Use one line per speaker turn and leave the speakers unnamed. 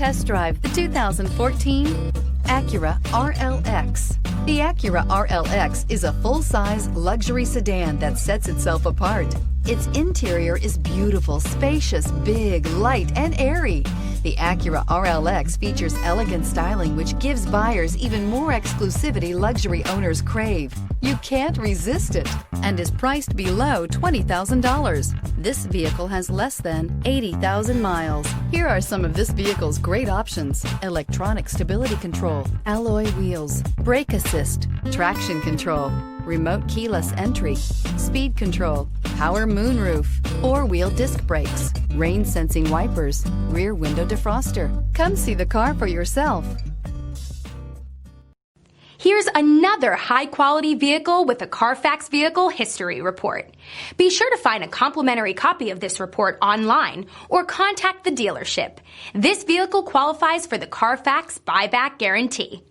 Test drive the 2014 Acura RLX. The Acura RLX is a full-size luxury sedan that sets itself apart. Its interior is beautiful, spacious, big, light, and airy. The Acura RLX features elegant styling which gives buyers even more exclusivity luxury owners crave. You can't resist it and is priced below $20,000. This vehicle has less than 80,000 miles. Here are some of this vehicle's great options: electronic stability control, alloy wheels, brake assist, traction control, remote keyless entry, speed control, power moonroof, four-wheel disc brakes, rain sensing wipers, rear window defroster. Come see the car for yourself.
Here's another high-quality vehicle with a Carfax Vehicle History Report. Be sure to find a complimentary copy of this report online or contact the dealership. This vehicle qualifies for the Carfax Buyback Guarantee.